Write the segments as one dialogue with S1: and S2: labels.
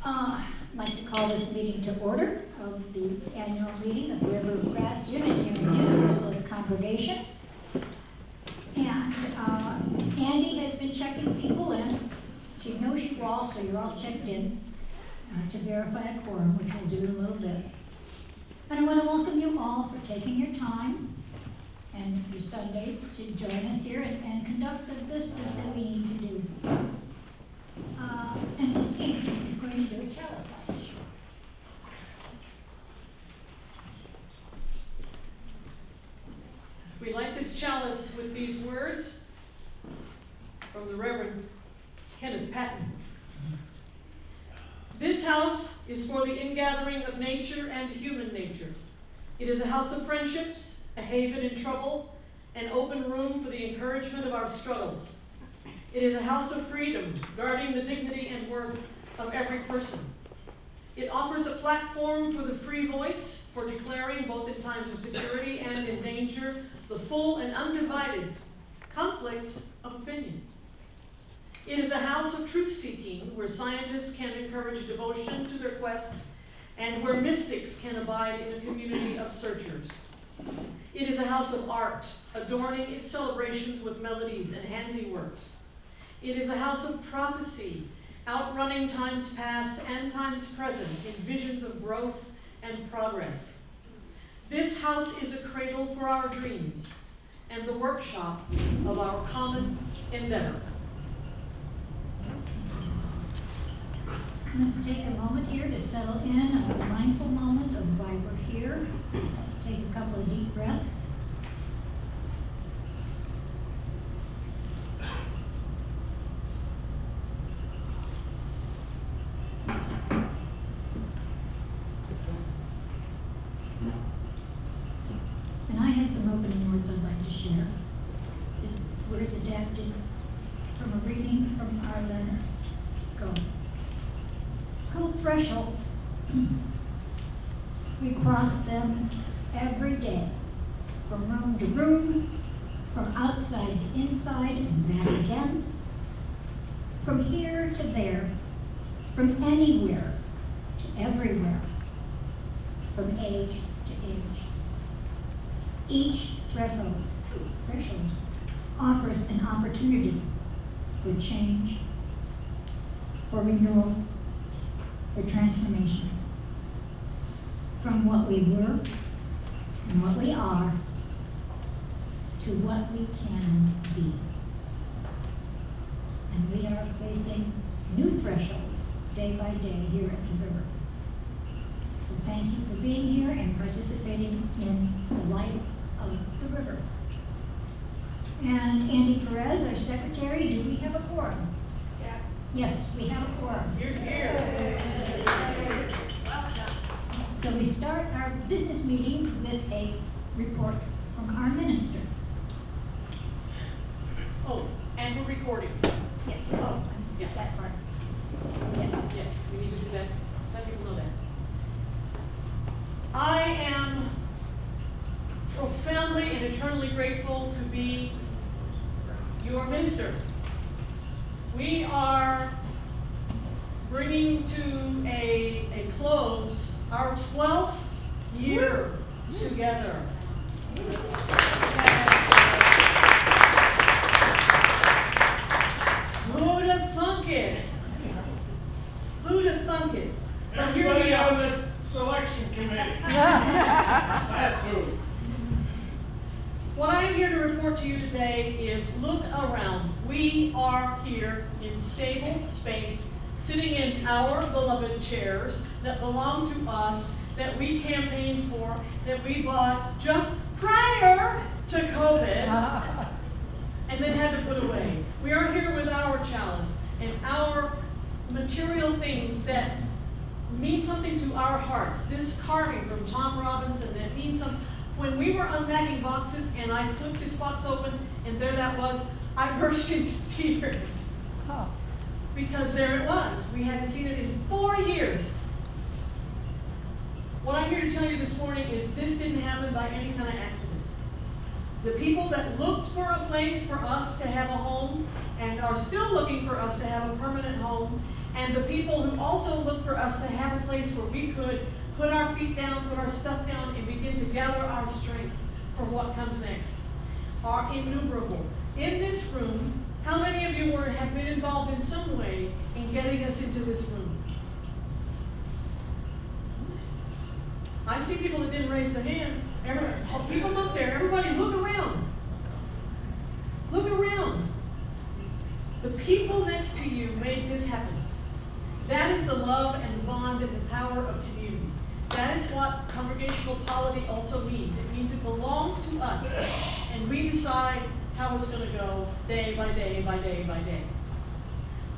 S1: I'd like to call this meeting to order of the annual meeting of Rivergrass Unitarian Universalist Congregation. And Andy has been checking people in. She knows you all, so you're all checked in to verify a quorum, which we'll do in a little bit. And I want to welcome you all for taking your time and your Sundays to join us here and conduct the business that we need to do. And Andy is going to do a chalice light.
S2: We light this chalice with these words from the Reverend Kenneth Patton. This house is for the ingathering of nature and human nature. It is a house of friendships, a haven in trouble, an open room for the encouragement of our struggles. It is a house of freedom, guarding the dignity and worth of every person. It offers a platform for the free voice, for declaring, both in times of security and in danger, the full and undivided conflicts of opinion. It is a house of truth-seeking, where scientists can encourage devotion to their quest, and where mystics can abide in a community of searchers. It is a house of art, adorning its celebrations with melodies and handiworks. It is a house of prophecy, outrunning times past and times present in visions of growth and progress. This house is a cradle for our dreams and the workshop of our common endeavor.
S1: Let's take a moment here to settle in on a mindful moment of why we're here. Take a couple of deep breaths. And I have some opening words I'd like to share. Words adapted from a reading from our letter. Go. It's called thresholds. We cross them every day, from room to room, from outside to inside and back again, from here to there, from anywhere to everywhere, from age to age. Each threshold offers an opportunity for change, for renewal, for transformation. From what we were and what we are to what we can be. And we are facing new thresholds day by day here at the river. So thank you for being here and participating in the life of the river. And Andy Perez, our secretary, do we have a quorum?
S3: Yes.
S1: Yes, we have a quorum.
S2: You're here.
S1: So we start our business meeting with a report from our minister.
S2: Oh, and we're recording.
S1: Yes, oh, I skipped that part. Yes.
S2: Yes, we need to do that. Let people know that. I am profoundly and eternally grateful to be your minister. We are bringing to a close our 12th year together. Who'd have thunk it? Who'd have thunk it? But here
S4: Everybody
S2: we
S4: on
S2: are.
S4: the selection committee. That's who.
S2: What I am here to report to you today is look around. We are here in stable space, sitting in our beloved chairs that belong to us, that we campaigned for, that we bought just prior to COVID, and then had to put away. We are here with our chalice and our material things that mean something to our hearts. This carving from Tom Robinson that means something. When we were unpacking boxes and I flipped this box open and there that was, I burst into tears. Because there it was. We hadn't seen it in 4 years. What I'm here to tell you this morning is this didn't happen by any kind of accident. The people that looked for a place for us to have a home and are still looking for us to have a permanent home and the people who also look for us to have a place where we could put our feet down, put our stuff down, and begin to gather our strength for what comes next are innumerable. In this room, how many of you have been involved in some way in getting us into this room? I see people that didn't raise their hand. Keep them up there. Everybody look around. Look around. The people next to you made this happen. That is the love and the bond and the power of community. That is what congregational polity also means. It means it belongs to us, and we decide how it's going to go day by day by day by day.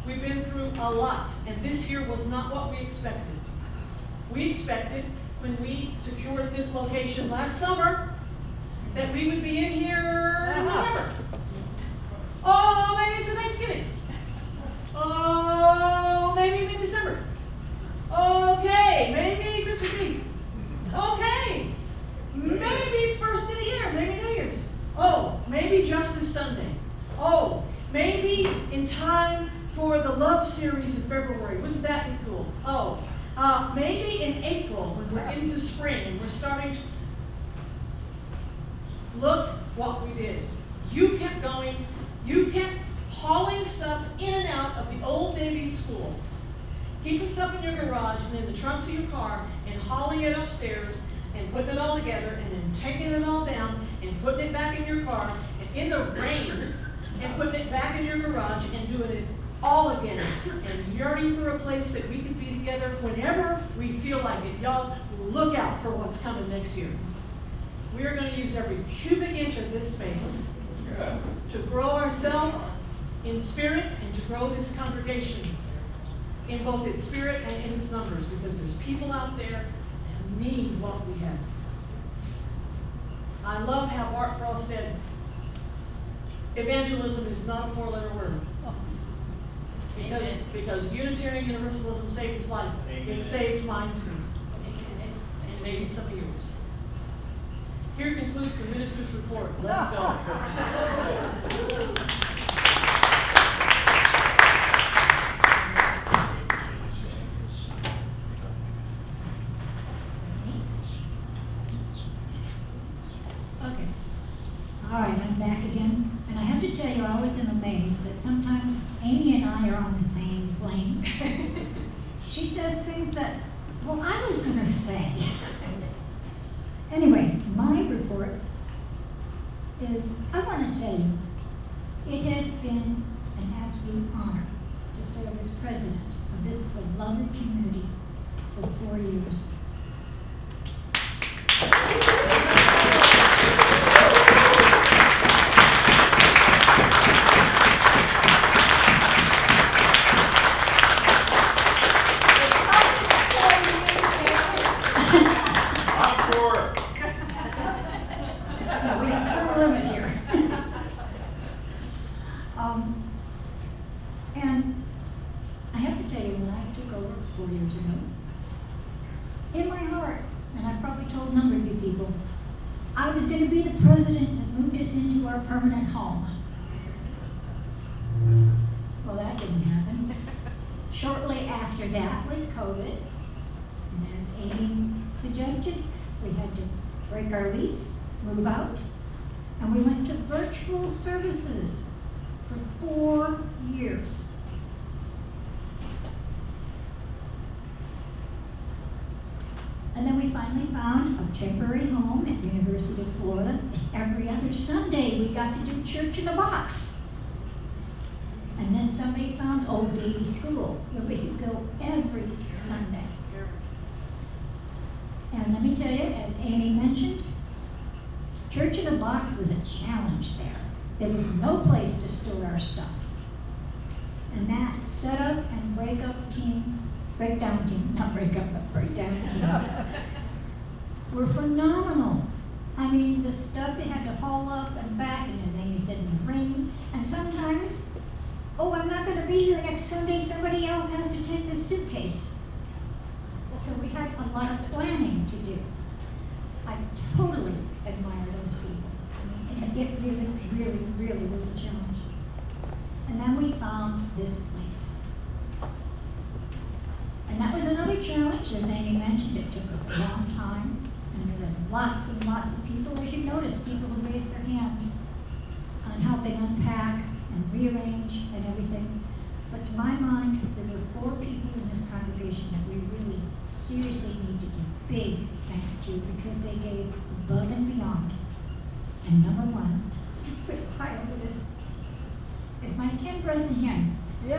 S2: We've been through a lot, and this year was not what we expected. We expected, when we secured this location last summer, that we would be in here in November. Oh, maybe for Thanksgiving. Oh, maybe mid-December. Okay, maybe Christmas Eve. Okay, maybe first of the year, maybe New Year's. Oh, maybe Justice Sunday. Oh, maybe in time for the Love series in February. Wouldn't that be cool? Oh, maybe in April when we're into spring and we're starting to look what we did. You kept going. You kept hauling stuff in and out of the old Navy school, keeping stuff in your garage and in the trunks of your car and hauling it upstairs and putting it all together and then taking it all down and putting it back in your car and in the rain and putting it back in your garage and doing it all again and yearning for a place that we could be together whenever we feel like it. Y'all, look out for what's coming next year. We are going to use every cubic inch of this space to grow ourselves in spirit and to grow this congregation in both its spirit and in its numbers, because there's people out there that need what we have. I love how Bart Frost said, evangelism is not a four-letter word. Because Unitarian Universalism saved his life. It saved mine too. And maybe some of yours. Here concludes the minister's report. Let's go.
S1: Okay. All right, I'm back again. And I have to tell you, I always am amazed that sometimes Amy and I are on the same plane. She says things that, well, I was going to say. Anyway, my report is, I want to tell you, it has been an absolute honor to serve as president of this beloved community for 4 years. We have term limit here. And I have to tell you, when I took over 4 years ago, in my heart, and I probably told a number of you people, I was going to be the president that moved us into our permanent home. Well, that didn't happen. Shortly after that was COVID, and as Amy suggested, we had to break our lease, move out, and we went to virtual services for 4 years. And then we finally found a temporary home at University of Florida. Every other Sunday we got to do church in a box. And then somebody found Old Davy School, where we could go every Sunday. And let me tell you, as Amy mentioned, church in a box was a challenge there. There was no place to store our stuff. And that setup and breakdown team, were phenomenal. I mean, the stuff they had to haul up and back, and as Amy said, in the rain. And sometimes, oh, I'm not going to be here next Sunday, somebody else has to take this suitcase. So we had a lot of planning to do. I totally admire those people. I mean, it really, really, really was a challenge. And then we found this place. a challenge, as Amy mentioned. It took us a long time, and there were lots and lots of people. As you notice, people who raised their hands on helping unpack and rearrange and everything. But to my mind, there were 4 people in this congregation that we really seriously need to give big thanks to because they gave above and beyond. And number 1, quick high over this, is my Kim Bresnahan. He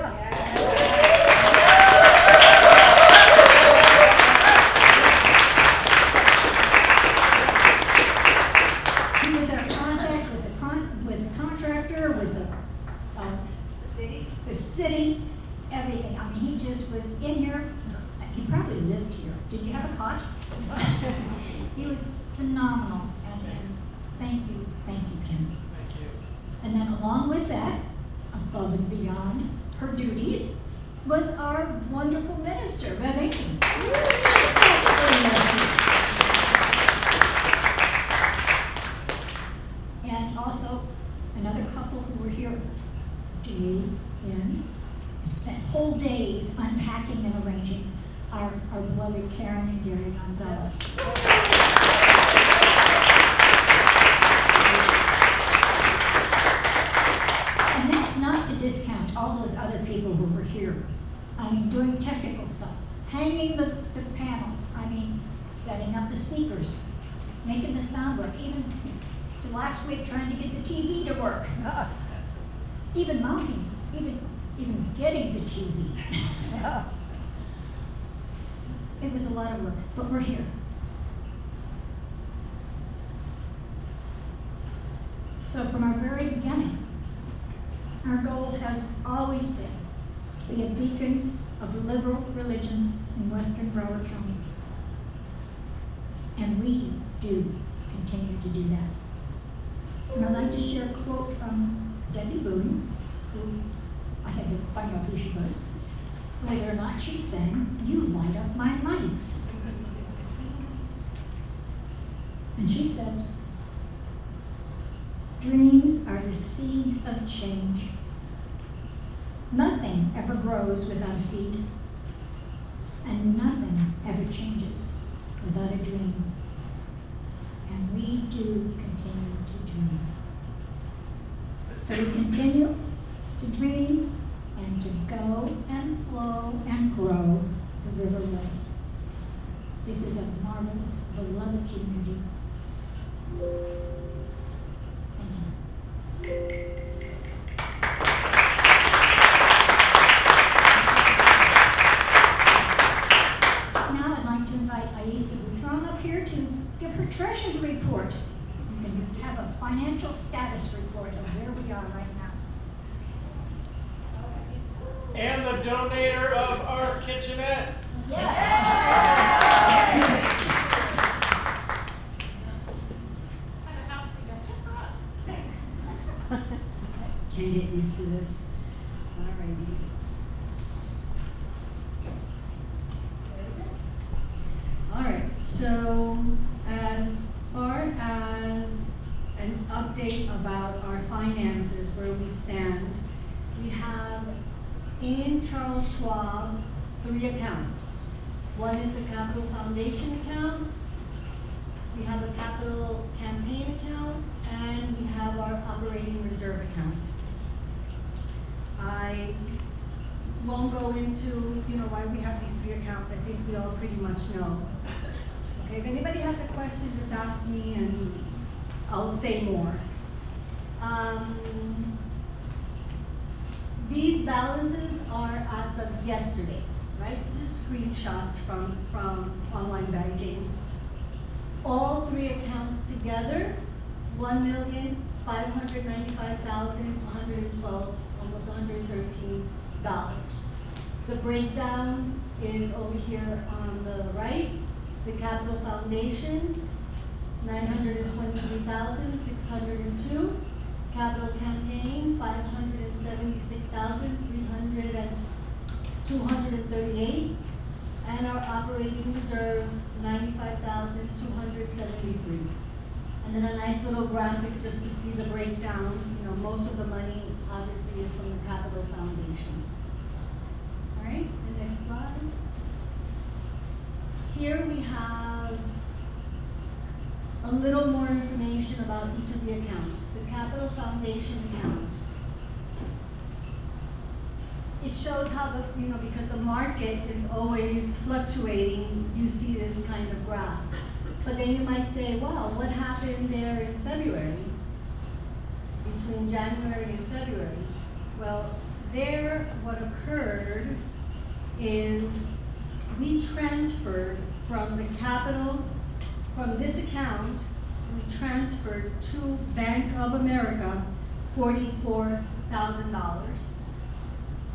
S1: was our contact with the contractor, with the city, everything. I mean, he just was in here. He probably lived here. Did you have a cot? He was phenomenal. And thank you, Kim.
S4: Thank you.
S1: And then along with that, above and beyond her duties, was our wonderful minister, Rev. Amy. And also another couple who were here day in and spent whole days unpacking and arranging, our beloved Karen and Gary Gonzalez. And that's not to discount all those other people who were here. I mean, doing technical stuff, hanging the panels, I mean, setting up the speakers, making the soundboard, even to last week trying to get the TV to work. Even mounting, even getting the TV. It was a lot of work, but we're here. So from our very beginning, our goal has always been to be a beacon of liberal religion in western Broward County. And we do continue to do that. And I'd like to share a quote from Debbie Boone, who I had to find out who she was. Believe it or not, she sang, "You light up my life." And she says, "Dreams are the seeds of change. Nothing ever grows without a seed, and nothing ever changes without a dream. And we do continue to dream." So we continue to dream and to go and flow and grow the river way. This is a marvelous, beloved community. Thank you. Now I'd like to invite Aisa Boutron up here to give her treasurer's report. You can have a financial status report of where we are right now.
S4: And the donator of our kitchenette.
S3: Can't get used to this. Alrighty. Alright, so as far as an update about our finances, where we stand, we have in Charles Schwab 3 accounts. One is the Capital Foundation account, we have a Capital Campaign account, and we have our Operating Reserve account. I won't go into, why we have these 3 accounts. I think we all pretty much know. Okay, if anybody has a question, just ask me and I'll say more. These balances are as of yesterday, right? Just screenshots from online banking. All 3 accounts together, $1,595,112, almost $113. The breakdown is over here on the right. The Capital Foundation, $923,602. Capital Campaign, $576,238. And our Operating Reserve, $95,273. And then a nice little graphic just to see the breakdown. Most of the money obviously is from the Capital Foundation. All right, the next slide. have a little more information about each of the accounts. The Capital Foundation account. It shows how because the market is always fluctuating, you see this kind of graph. But then you might say, wow, what happened there in February? Between January and February? Well, there, what occurred is we transferred from from this account, we transferred to Bank of America $44,000.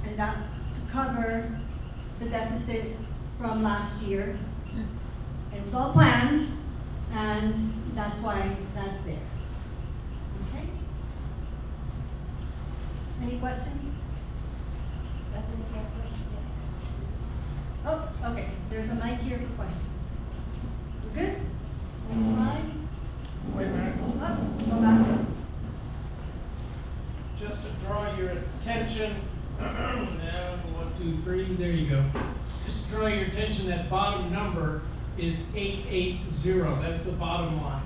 S3: And that's to cover the deficit from last year. It was all planned, and that's why that's there. Okay? Any questions?
S1: That's any more questions yet?
S3: Oh, okay, there's a mic here for questions. We're good? Next slide.
S4: Wait a minute.
S3: Oh, go back.
S4: Just to draw your attention, now, 1, 2, 3, there you go. Just to draw your attention, that bottom number is 880. That's the bottom line.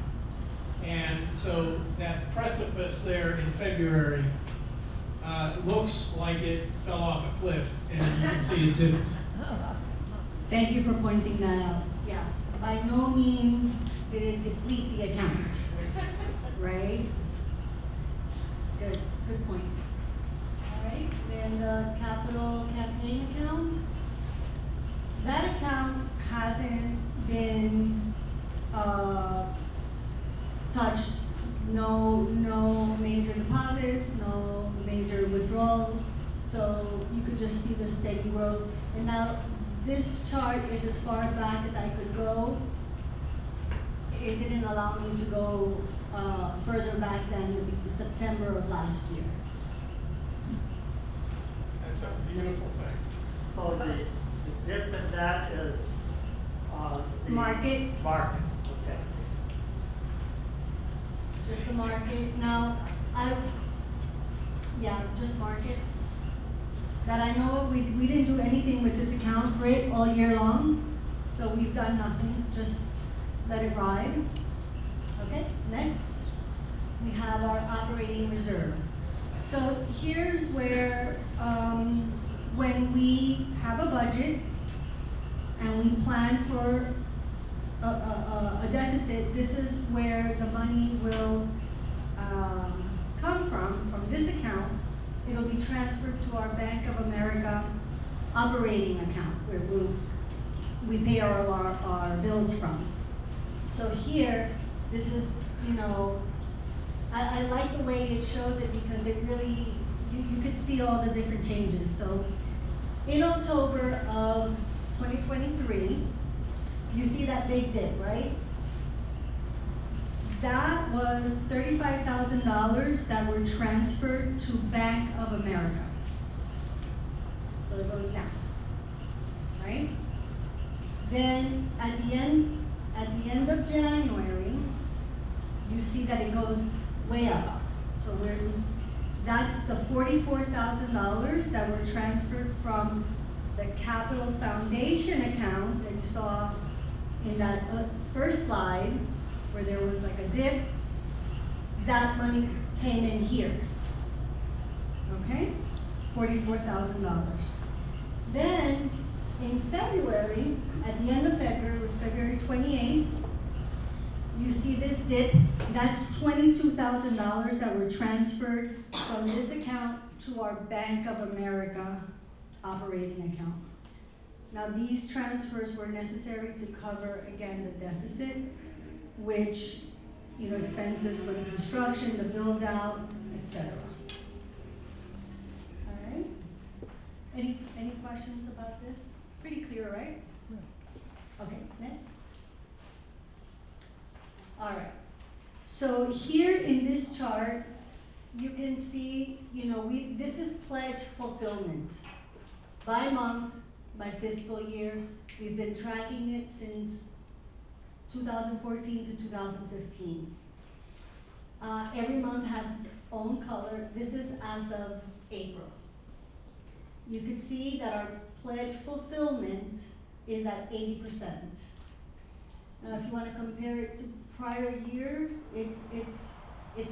S4: And so that precipice there in February looks like it fell off a cliff, and you can see it didn't.
S3: Thank you for pointing that out. Yeah, by no means did it deplete the account, right? Good point. All right, then the capital campaign account. That account hasn't been touched. No major deposits, no major withdrawals. So you could just see the steady growth. And now this chart is as far back as I could go. It didn't allow me to go further back than September of last year.
S4: That's a beautiful thing.
S5: So the dip in that is, the.
S3: Market.
S5: Market, okay.
S3: Just the market. Now, just market. That I know of, we didn't do anything with this account for it all year long. So we've done nothing, just let it ride. Okay, next. We have our operating reserve. So here's where, when we have a budget and we plan for a deficit, this is where the money will come from this account. It'll be transferred to our Bank of America operating account where we pay our bills from. So here, this is, I like the way it shows it because it really, you could see all the different changes. So in October of 2023, you see that big dip, right? That was $35,000 that were transferred to Bank of America. So it goes down, right? Then at the end of January, you see that it goes way up. So that's the $44,000 that were transferred from the Capital Foundation account that you saw in that first slide, where there was like a dip. That money came in here. Okay? $44,000. Then in February, at the end of February, it was February 28th, you see this dip. That's $22,000 that were transferred from this account to our Bank of America operating account. Now these transfers were necessary to cover, again, the deficit, which, expenses for the construction, the build out, etc. All right? Any questions about this? Pretty clear, right? Okay, next. All right. So here in this chart, you can see, this is pledge fulfillment. By month, by fiscal year, we've been tracking it since 2014 to 2015. Every month has its own color. This is as of April. You can see that our pledge fulfillment is at 80%. Now, if you wanna compare it to prior years, it's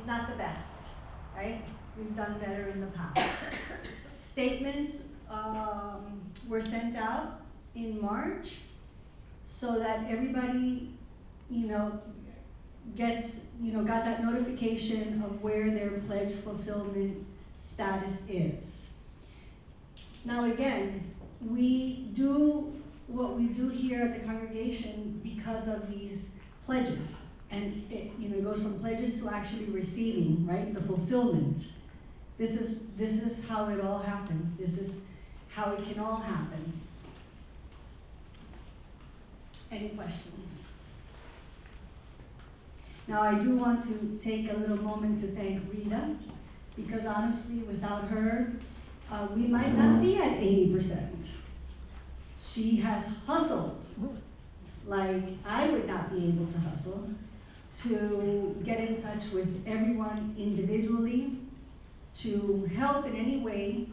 S3: not the best, right? We've done better in the past. Statements, were sent out in March so that everybody, got that notification of where their pledge fulfillment status is. Now again, we do what we do here at the congregation because of these pledges. And it goes from pledges to actually receiving, right, the fulfillment. This is how it all happens. This is how it can all happen. Any questions? Now, I do want to take a little moment to thank Rita, because honestly, without her, we might not be at 80%. She has hustled, like I would not be able to hustle, to get in touch with everyone individually, to help in any way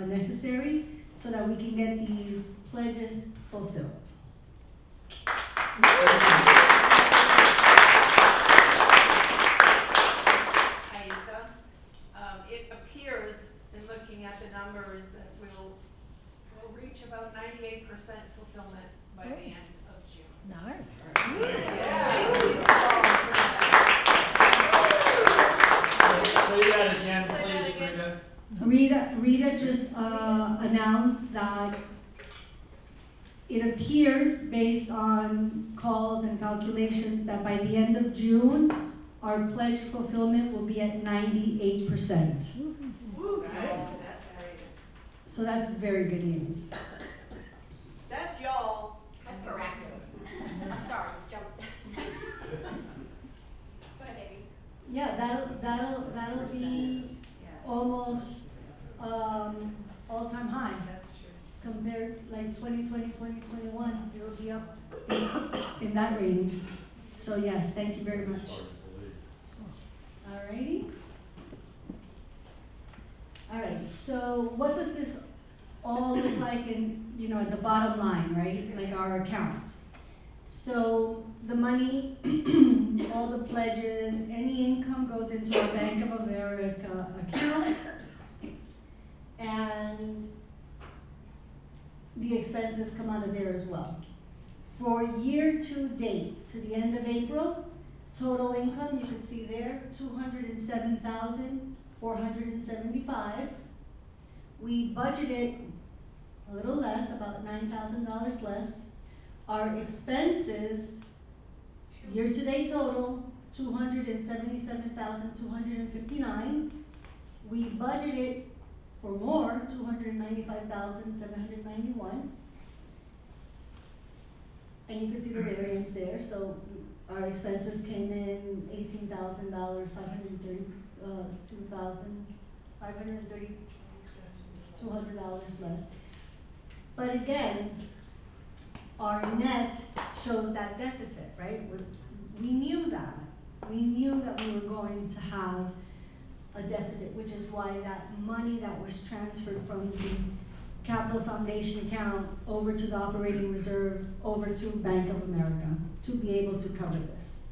S3: necessary, so that we can get these pledges fulfilled.
S6: Aisa, it appears, in looking at the numbers, that we'll reach about 98% fulfillment by the end of June.
S1: Nice.
S7: Say that again, please, Rita.
S3: Rita just announced that it appears, based on calls and calculations, that by the end of June, our pledge fulfillment will be at 98%.
S6: That's great.
S3: So that's very good news.
S2: That's y'all.
S6: That's miraculous. I'm sorry, jump. Go ahead, Amy.
S3: Yeah, that'll be almost all-time high.
S6: That's true.
S3: Compared, like 2020, 2021, it will be up in that range. So yes, thank you very much. Alrighty. Alright, so what does this all look like in, at the bottom line, right? Like our accounts. So the money, all the pledges, any income goes into our Bank of America account. And the expenses come out of there as well. For year to date, to the end of April, total income, you can see there, $207,475. We budgeted a little less, about $9,000 less. Our expenses, year to date total, $277,259. We budgeted for more, $295,791. And you can see the variance there. So our expenses came in $18,000, $200 less. But again, our net shows that deficit, right? We knew that. We knew that we were going to have a deficit, which is why that money that was transferred from the Capital Foundation account over to the operating reserve, over to Bank of America, to be able to cover this.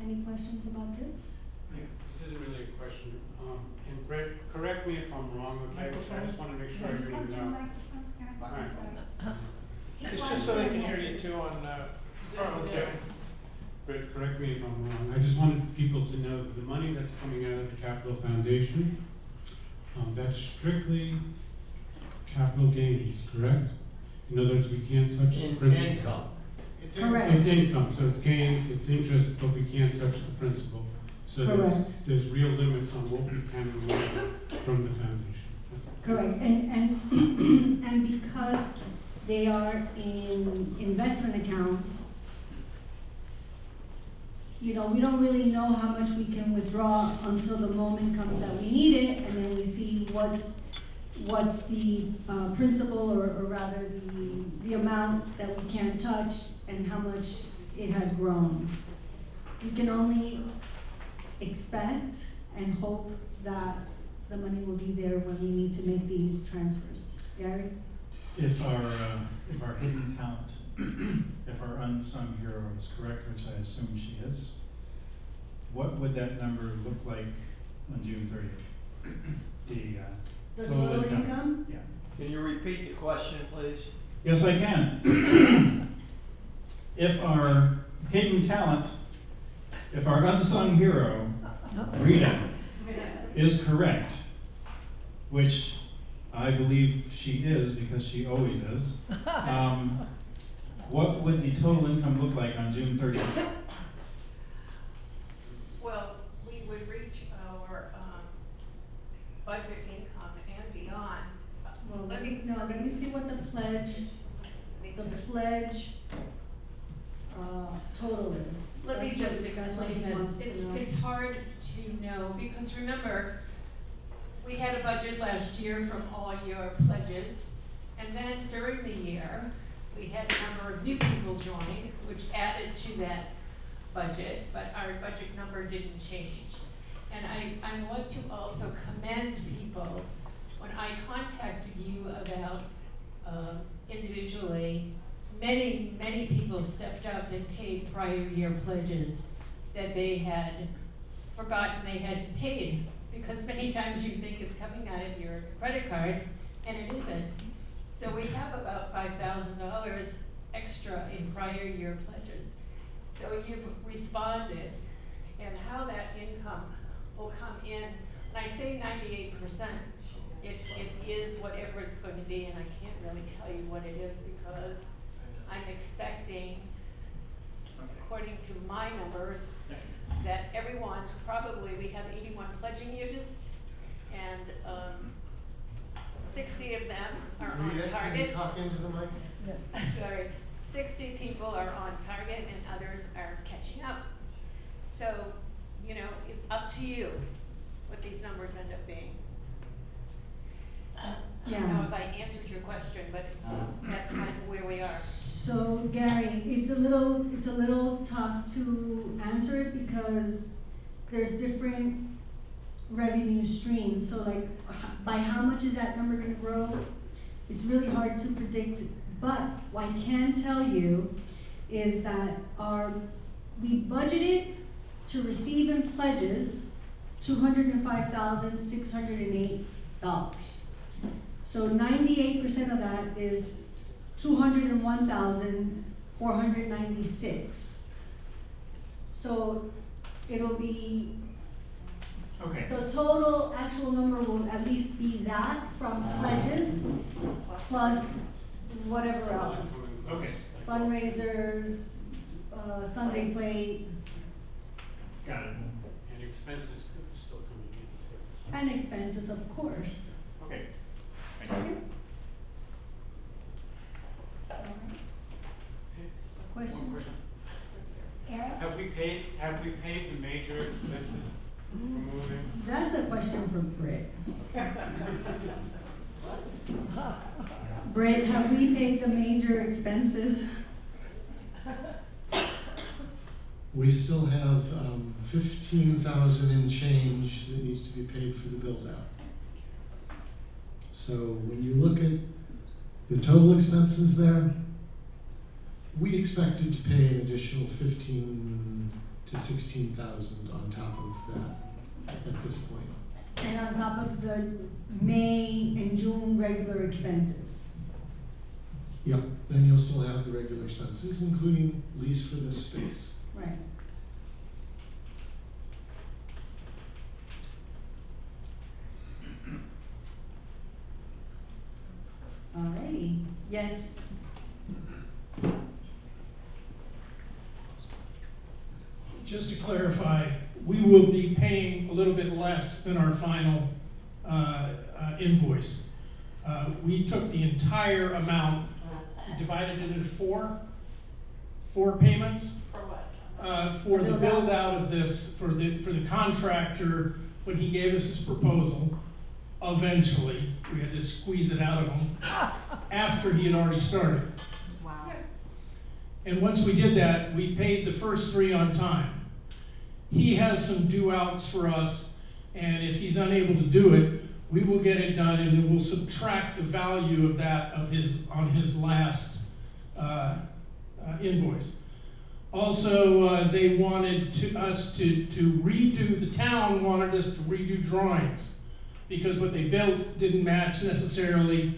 S3: Any questions about this?
S8: Yeah, this isn't really a question. And Brett, correct me if I'm wrong, okay? I just want to make sure everyone knows. Alright.
S4: It's just so they can hear you too on, Zoom.
S8: Brett, correct me if I'm wrong. I just wanted people to know that the money that's coming out of the Capital Foundation, that's strictly capital gains, correct? In other words, we can't touch the principal.
S7: Income.
S3: Correct.
S8: It's income, so it's gains, it's interest, but we can't touch the principal. So there's real limits on what we can remove from the foundation.
S3: Correct, and because they are in investment accounts, we don't really know how much we can withdraw until the moment comes that we need it, and then we see what's the principal, or rather the amount that we can't touch and how much it has grown. We can only expect and hope that the money will be there when we need to make these transfers. Gary?
S9: If our hidden talent, if our unsung hero is correct, which I assume she is, what would that number look like on June 30th?
S3: The total income?
S9: Yeah.
S7: Can you repeat the question, please?
S9: Yes, I can. If our hidden talent, if our unsung hero, Rita, is correct, which I believe she is because she always is, what would the total income look like on June 30th?
S6: Well, we would reach our budget income and beyond.
S3: Well, let me see what the pledge total is.
S10: Let me
S3: That's
S10: just
S3: what- that's what
S10: explain
S3: he wants
S10: this.
S3: to know.
S10: It's hard to know, because remember, we had a budget last year from all your pledges, and then during the year, we had a number of new people join, which added to that budget, but our budget number didn't change. And I want to also commend people. When I contacted you about individually, many people stepped up and paid prior year pledges that they had forgotten they hadn't paid, because many times you think it's coming out of your credit card, and it isn't. So we have about $5,000 extra in prior year pledges. So you've responded, and how that income will come in, and I say 98%, it is whatever it's going to be, and I can't really tell you what it is, because I'm expecting, according to my numbers, that everyone, probably, we have 81 pledging units, and 60 of them are on
S11: Rita,
S6: target.
S11: can you talk into the mic?
S6: Sorry, 60 people are on target and others are catching up. So, you know, it's up to you what these numbers end up being. I don't know if I answered your question, but that's kind of where we are.
S3: So Gary, it's a little tough to answer it because there's different revenue streams. So like, by how much is that number gonna grow? It's really hard to predict. But what I can tell you is that we budgeted to receive in pledges $205,608. So 98% of that is 201,496. So it'll be,
S9: Okay.
S3: the total actual number will at least be that from pledges plus whatever else.
S9: Okay.
S3: Fundraisers, Sunday plate,
S9: Got it.
S8: And expenses still coming in.
S3: and expenses, of course.
S9: Okay.
S3: Okay. Questions?
S1: Eric?
S8: Have we paid the major expenses for moving?
S3: That's a question for Britt. Britt, have we paid the major expenses?
S11: We still have 15,000 and change that needs to be paid for the build out. So when you look at the total expenses there, we expected to pay an additional 15 to 16,000 on top of that at this point.
S3: And on top of the May and June regular expenses?
S11: Yep, then you'll still have the regular expenses, including lease for this space.
S3: Right. Alrighty, yes.
S4: Just to clarify, we will be paying a little bit less than our final invoice. We took the entire amount, divided it into four payments.
S6: For what?
S4: For the build out of this, for the contractor, when he gave us his proposal, eventually, we had to squeeze it out of him after he had already started.
S6: Wow.
S4: And once we did that, we paid the first 3 on time. He has some due outs for us, and if he's unable to do it, we will get it done, and then we'll subtract the value of that on his last invoice. Also, they wanted us to redo, the town wanted us to redo drawings, because what they built didn't match necessarily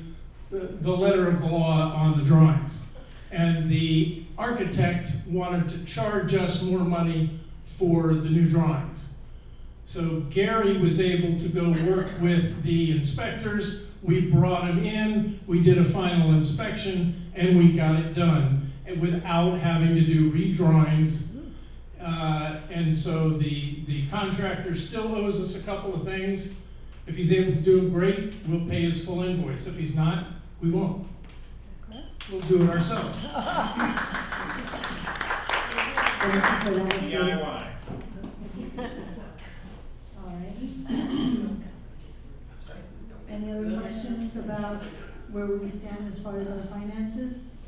S4: the letter of the law on the drawings. And the architect wanted to charge us more money for the new drawings. So Gary was able to go work with the inspectors. We brought him in, we did a final inspection, and we got it done, and without having to do redrawings. And so the contractor still owes us a couple of things. If he's able to do them, great, we'll pay his full invoice. If he's not, we won't. We'll do it ourselves.
S9: DIY.
S3: Any other questions about where we stand as far as our finances?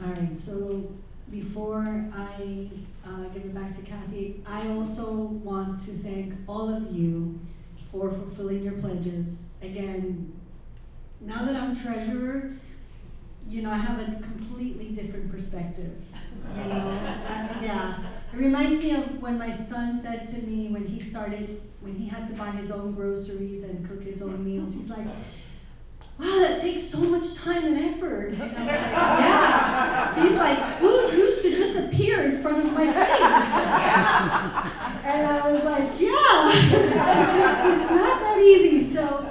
S3: All right, so before I give it back to Kathy, I also want to thank all of you for fulfilling your pledges. Again, now that I'm treasurer, you know, I have a completely different perspective. You know, yeah. It reminds me of when my son said to me when he had to buy his own groceries and cook his own meals, he's like, wow, that takes so much time and effort. And I was like, yeah. He's like, food used to just appear in front of my face. And I was like, yeah, it's not that easy. So,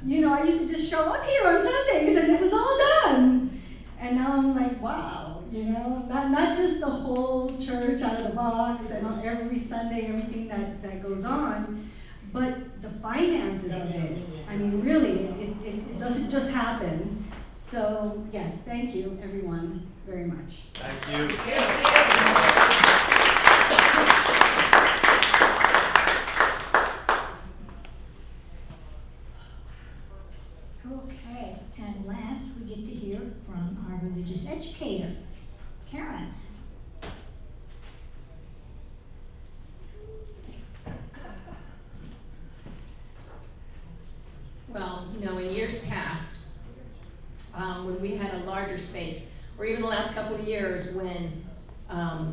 S3: you know, I used to just show up here on Sundays and it was all done. And now I'm like, wow, you know, not just the whole church out of the box and every Sunday, everything that goes on, but the finances of it. I mean, really, it doesn't just happen. So, yes, thank you, everyone, very much.
S7: Thank you.
S1: Okay, and last we get to hear from our religious educator, Karen.
S12: Well, you know, in years past, when we had a larger space, or even the last couple of years when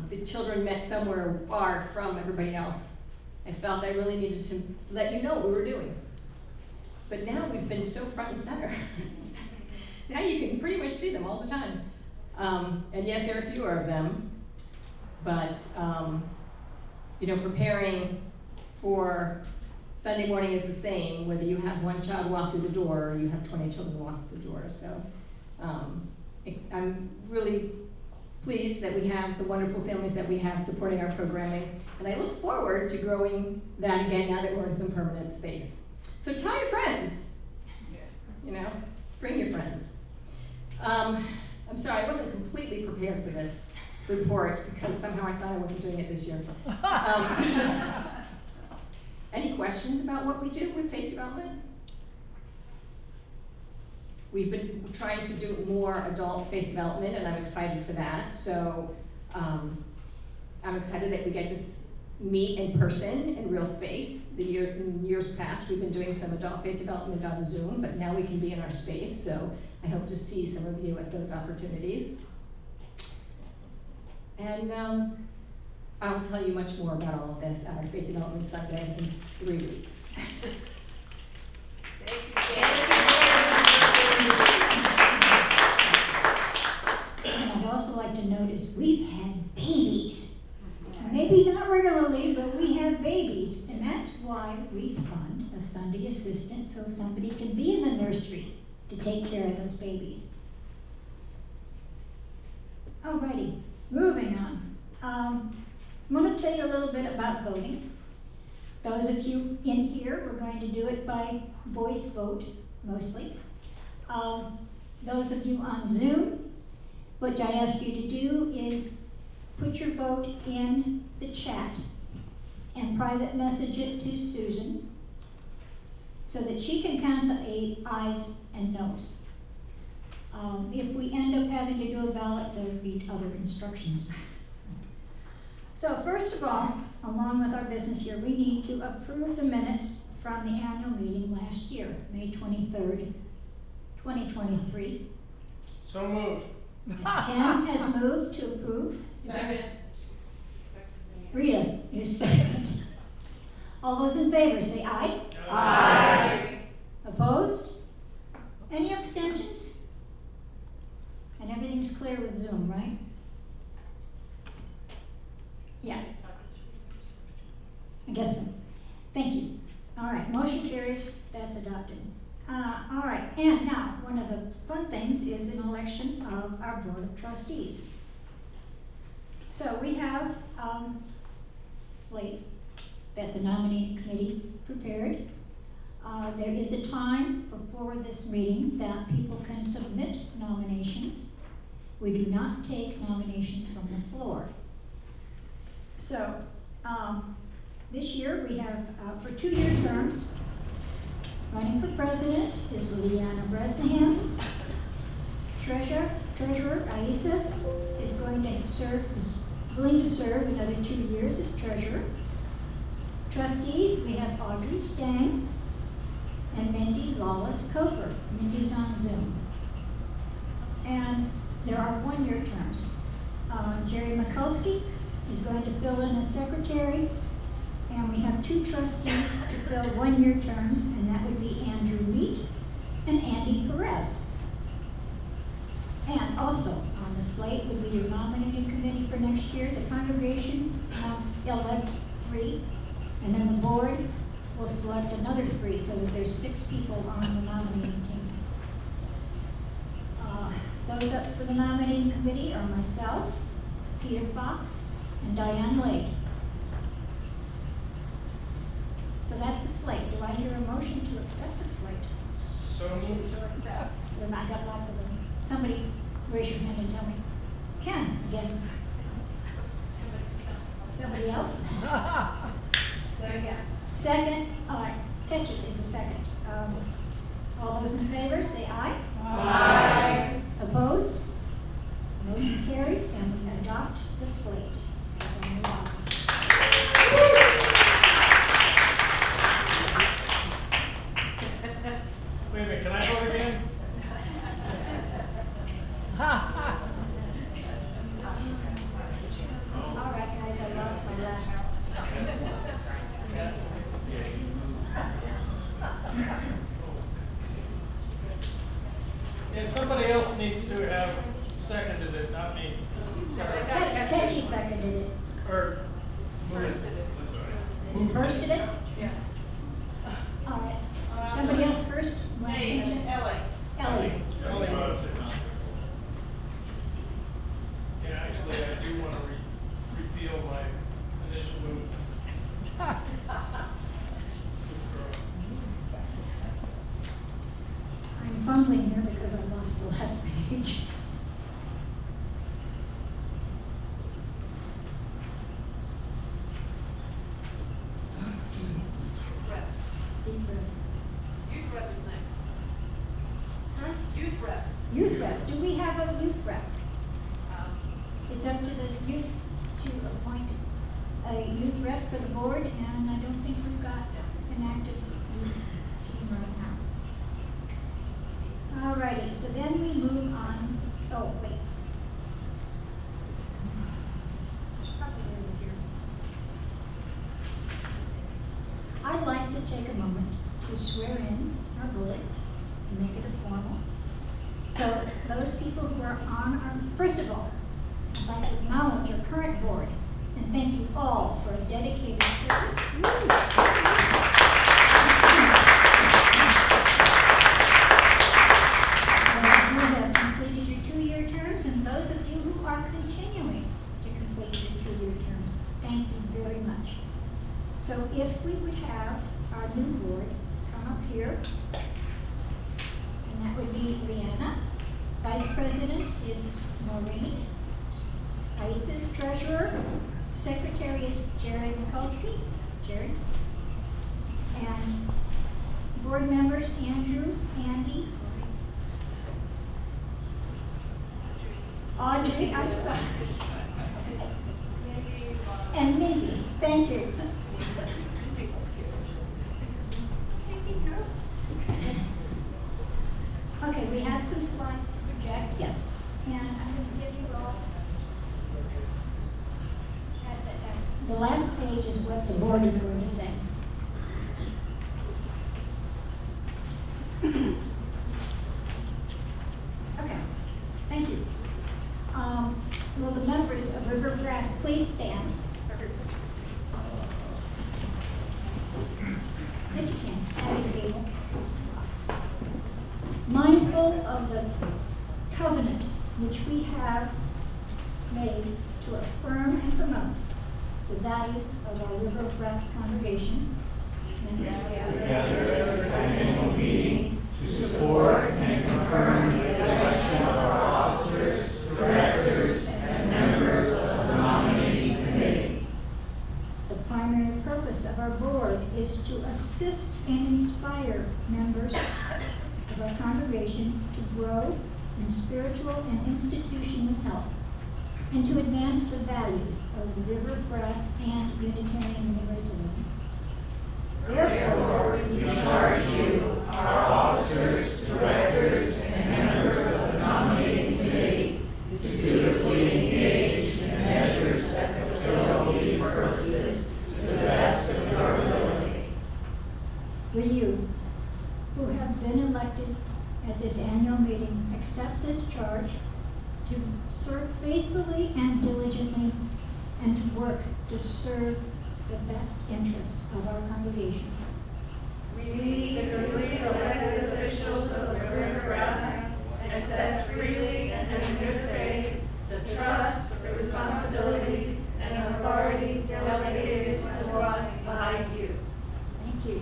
S12: the children met somewhere far from everybody else, I felt I really needed to let you know what we were doing. But now we've been so front and center. Now you can pretty much see them all the time. And yes, there are fewer of them, but you know, preparing for Sunday morning is the same, whether you have one child walk through the door or you have 20 children walk through the door. So I'm really pleased that we have the wonderful families that we have supporting our programming. And I look forward to growing that again now that we're in some permanent space. So tell your friends, you know, bring your friends. I'm sorry, I wasn't completely prepared for this report because somehow I thought I wasn't doing it this year. Any questions about what we do with faith development? We've been trying to do more adult faith development, and I'm excited for that. So I'm excited that we get to meet in person in real space. In years past, we've been doing some adult faith development on Zoom, but now we can be in our space. So I hope to see some of you at those opportunities. And I'll tell you much more about all of this at our Faith Development Sunday in 3 weeks.
S1: And I'd also like to notice we've had babies. Maybe not regularly, but we have babies. And that's why we fund a Sunday assistant so somebody can be in the nursery to take care of those babies. Alrighty, moving on. I'm going to tell you a little bit about voting. Those of you in here, we're going to do it by voice vote, mostly. Those of you on Zoom, what I ask you to do is put your vote in the chat and private message it to Susan so that she can count the ayes and noes. If we end up having to do a ballot, there will be other instructions. So first of all, along with our business here, we need to approve the minutes from the annual meeting last year, May 23rd, 2023.
S4: So moved.
S1: Ken has moved to approve. Is there a
S6: Second.
S1: Rita is second. All those in favor say aye.
S6: Aye.
S1: Opposed? Any abstentions? And everything's clear with Zoom, right? Yeah, I guess so. Thank you. All right, motion carries, that's adopted. All right, and now, one of the fun things is an election of our Board of Trustees. So we have slate that the nominating committee prepared. There is a time before this meeting that people can submit nominations. We do not take nominations from the floor. So, this year we have, for 2-year terms, running for president is Leanna Bresnahan. Treasurer Aisa is going to serve, is willing to serve another 2 years as treasurer. Trustees, we have Audrey Stang and Mindy Lawless Coker. Mindy's on Zoom. And there are 1-year terms. Jerry Mikulski is going to fill in as secretary, and we have 2 trustees to fill 1-year terms, and that would be Andrew Wheat and Andy Perez. And also on the slate would be your nominating committee for next year. The congregation elects 3, and then the board will select another 3, so that there's 6 people on the nominating team. Those up for the nominating committee are myself, Peter Fox, and Diane Lade. So that's the slate. Do I hear a motion to accept the slate?
S4: So moved.
S6: To accept.
S1: Then I got lots of them. Somebody raise your hand and tell me. Ken, again. Somebody else? Second, all right, catch it is a second. All those in favor, say aye.
S6: Aye.
S1: Opposed? Motion carried, and we adopt the slate as our new officer.
S4: Wait a minute, can I vote again?
S1: All right, guys, I lost my last.
S4: Yeah, somebody else needs to have seconded it, not me. Sorry.
S1: Catchy seconded it.
S4: Or
S6: Firsted it.
S1: You firsted it?
S6: Yeah.
S1: All right. Somebody else first? Want to change it?
S6: Ellie.
S1: Ellie.
S4: Yeah, actually, I do want to repeal my initial move.
S1: I'm fumbling here because I lost the last page.
S6: Rep.
S1: Deep breath.
S6: Youth rep is next.
S1: Huh?
S6: Youth rep.
S1: Youth rep. Do we have a youth rep?
S6: Um,
S1: It's up to the youth to appoint a youth rep for the board, and I don't think we've got an active youth team right now. Alrighty, so then we move on, oh, wait. It's probably over here. I'd like to take a moment to swear in our board and make it a formal. So those people who are on our, first of all, I'd like to acknowledge our current board and thank you all for a dedicated service. You have completed your 2-year terms, and those of you who are continuing to complete your 2-year terms, thank you very much. So if we would have our new board come up here, and that would be Leanna. Vice President is Maureen. Ice is treasurer. Secretary is Jerry Mikulski. Jerry. And board members, Andrew, Andy, Audrey, I'm sorry. And Mindy, thank you. have some slides to project. Yes. And I'm going to give you all. The last page is what the board is going to say. Okay, thank you. Will the members of Rivergrass please stand? If you can, stand at the table. Mindful of the covenant which we have made to affirm and promote the values of our Rivergrass congregation.
S13: Together at this annual meeting to support and confirm the election of our officers, directors, and members of the nominating committee.
S1: The primary purpose of our board is to assist and inspire members of our congregation to grow in spiritual and institutional health, and to advance the values of Rivergrass and Unitarian Universalism.
S13: Therefore, we charge you, our officers, directors, and members of the nominating committee, to dutifully engage in measures that fulfill these purposes to the best of your ability.
S1: Will you, who have been elected at this annual meeting, accept this charge to serve faithfully and diligently, and to work to serve the best interest of our congregation?
S6: We, the duly elected officials of the Rivergrass, accept freely and in good faith the trust, responsibility, and authority delegated to us by you.
S1: Thank you.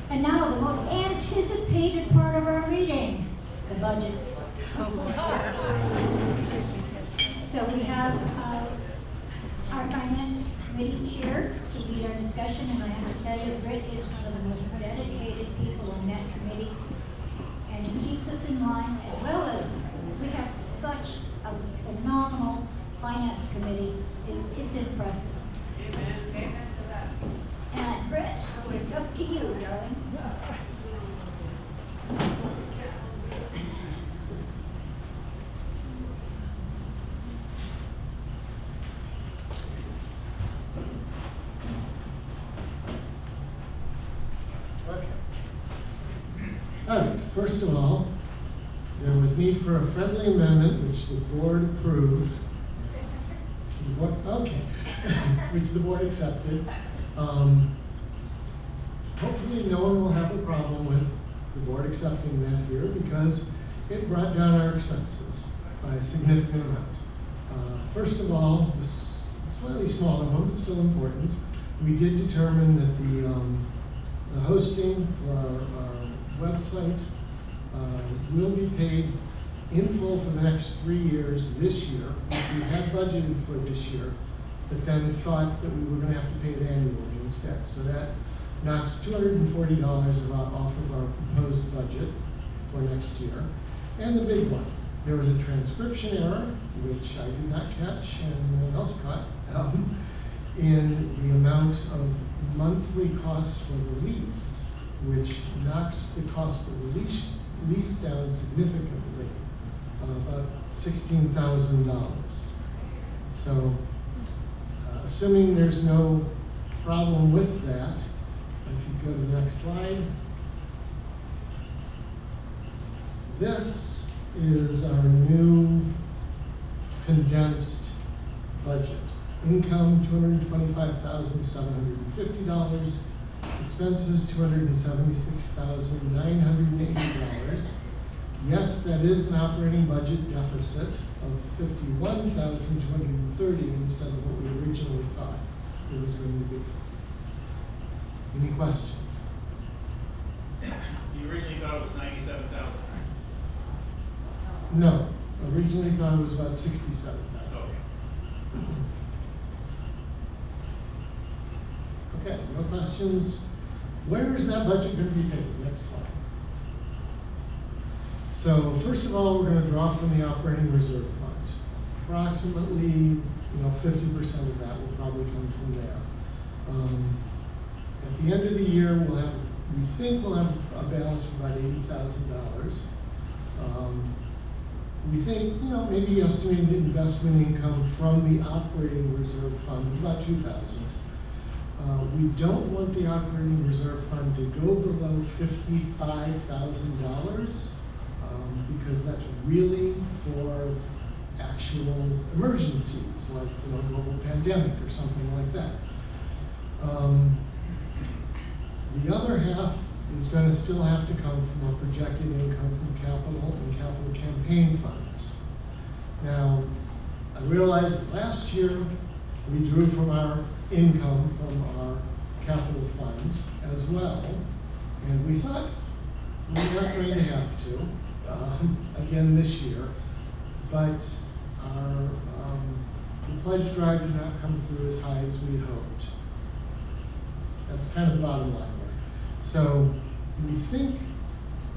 S1: And now the most anticipated part of our meeting, the budget. So we have our finance committee chair to lead our discussion, and I have to tell you, Britt is one of the most dedicated people on that committee, and he keeps us in line, as well as we have such a phenomenal finance committee. It's impressive.
S6: Amen to that.
S1: And Britt, it's up to you, darling.
S11: Okay. All right, first of all, there was need for a friendly amendment which the board approved. Okay, which the board accepted. Hopefully no one will have a problem with the board accepting that here, because it brought down our expenses by a significant amount. First of all, this slightly smaller one, but still important, we did determine that the hosting for our website will be paid in full for the next 3 years this year, which we had budgeted for this year, but then thought that we were going to have to pay it annually instead. So that knocks $240 off of our proposed budget for next year. And the big one, there was a transcription error, which I did not catch and no one else caught, in the amount of monthly costs for the lease, which knocks the cost of the lease down significantly, about $16,000. So, assuming there's no problem with that, if you go to the next slide, this is our new condensed budget. Income, $225,750. Expenses, $276,980. Yes, that is an operating budget deficit of $51,230 instead of what we originally thought it was going to be. Any questions?
S13: You originally thought it was 97,000.
S11: No, originally thought it was about 67,000.
S13: Okay.
S11: Okay, no questions? Where is that budget going to be paid? Next slide. So first of all, we're going to draw from the operating reserve fund. Approximately, 50% of that will probably come from there. At the end of the year, we think we'll have a balance of about $80,000. We think, maybe estimated investment income from the operating reserve fund of about $2,000. We don't want the operating reserve fund to go below $55,000 because that's really for actual emergencies like global pandemic or something like that. The other half is going to still have to come from our projected income from capital and capital campaign funds. Now, I realized that last year we drew from our income from our capital funds as well, and we thought we were not going to have to again this year, but the pledge drive did not come through as high as we had hoped. That's kind of the bottom line there. So we think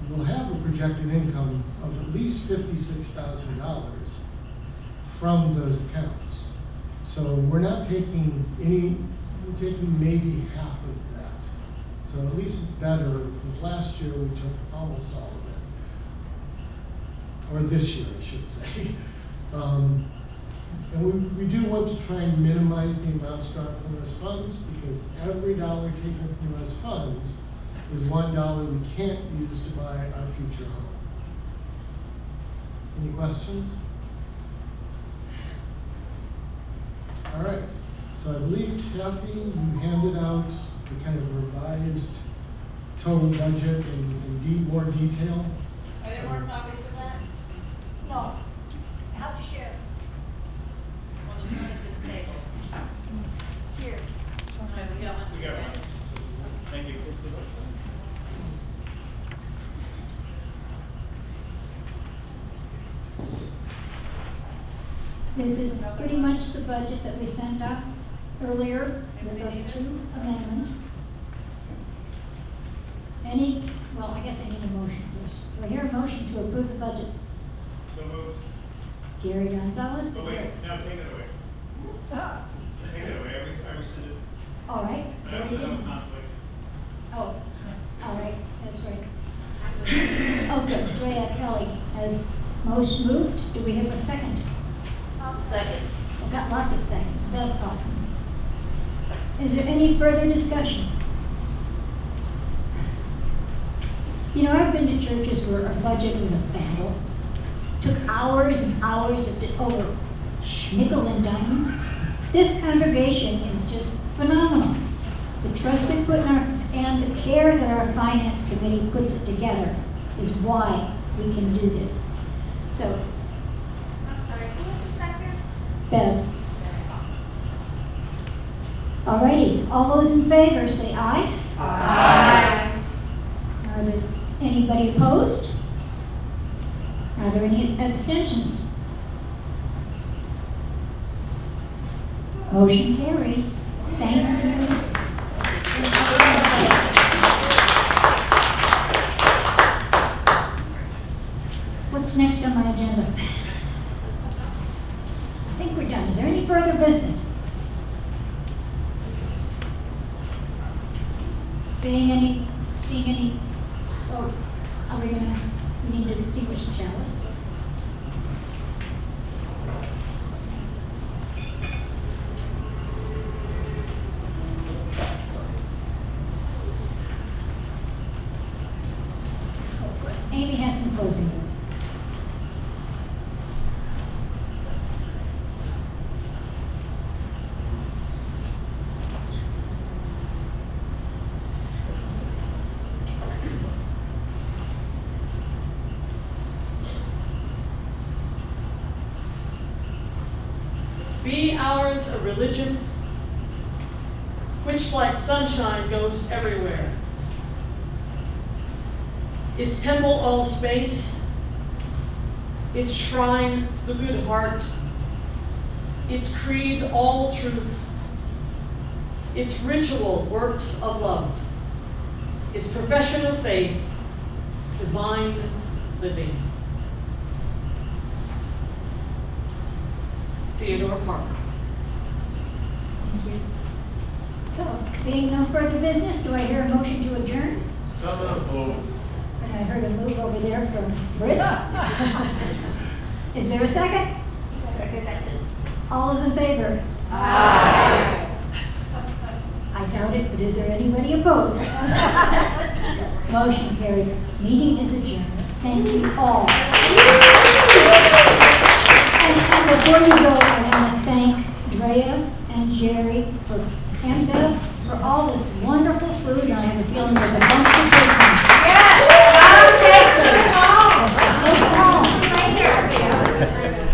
S11: we'll have a projected income of at least $56,000 from those accounts. So we're not taking we're taking maybe half of that. So at least it's better, because last year we took almost all of it. Or this year, I should say. And we do want to try and minimize the amounts drawn from those funds, because every dollar taken from those funds is $1 we can't use to buy our future home. Any questions? All right, so I believe Kathy, you handed out the kind of revised total budget in more detail.
S6: Are there more copies of that?
S1: No, I'll share.
S6: On the front of this table?
S1: Here.
S6: Okay, we got one.
S9: We got one. Thank you.
S1: This is pretty much the budget that we sent out earlier with those 2 amendments. Well, I guess I need a motion first. Do I hear a motion to approve the budget?
S9: So moved.
S1: Gary Gonzalez, is there?
S9: No, take it away.
S1: Ah,
S9: Take it away. I rescinded.
S1: all right.
S9: I also have a conflict.
S1: Oh, all right, that's right. Oh, good. Drea Kelly has most moved. Do we have a second?
S6: I'll second.
S1: I've got lots of seconds. Beth Kaufman. Is there any further discussion? I've been to churches where our budget was a battle. Took hours and hours over nickel and dime. This congregation is just phenomenal. The trust we put in and the care that our finance committee puts it together is why we can do this. So,
S6: I'm sorry, who was the second?
S1: Bev. Alrighty, all those in favor say aye.
S6: Aye.
S1: Are there anybody opposed? Are there any abstentions? Motion carries. Thank you. What's next on my agenda? I think we're done. Is there any further business? Seeing any, oh, we need to distinguish the chalice. Amy has some closing words.
S2: Be ours a religion which like sunshine goes everywhere. Its temple all space, its shrine the good heart, its creed all truth, its ritual works of love, its profession of faith, divine living. Theodore Parker.
S1: Thank you. So, being no further business, do I hear a motion to adjourn? And I heard a move over there from Britt. Is there a second?
S6: Second.
S1: All those in favor?
S6: Aye.
S1: I doubt it, but is there anybody opposed? Motion carried. Meeting is adjourned. Thank you all. And before you go, I want to thank Drea and Jerry and Beth for all this wonderful food, and I have a feeling there's a bunch to take home.